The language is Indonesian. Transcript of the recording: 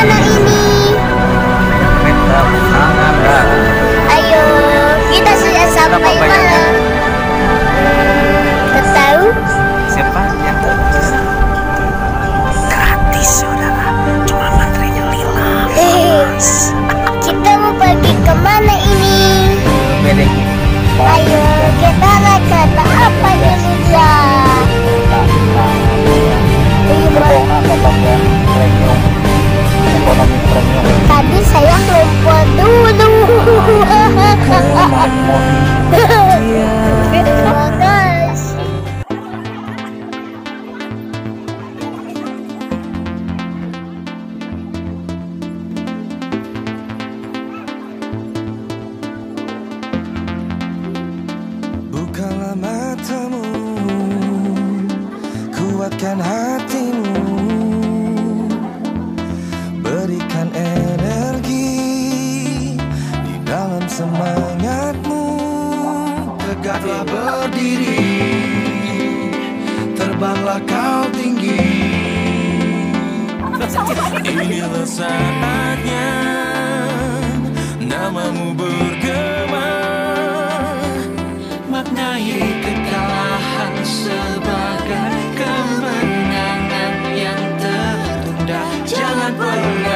kemana ini? Kita Pangandaran. Ayo, kita sudah sampai mana? Nggak tahu. Siapa yang tahu? Gratis saudara, cuma mantrenya lila. Kita mau pergi kemana ini? Bedeng. Ayo, kita naik kereta apa dulu ya? Tadi saya kelompok dulu. Terima kasih. Bukalah matamu, kuatkan hatimu, berikan energi di dalam semangatmu. Tegaklah berdiri, terbanglah kau tinggi. Inilah saatnya namamu bergema, maknai kekalahan sebagai kemenangan yang tertunda. Jangan pernah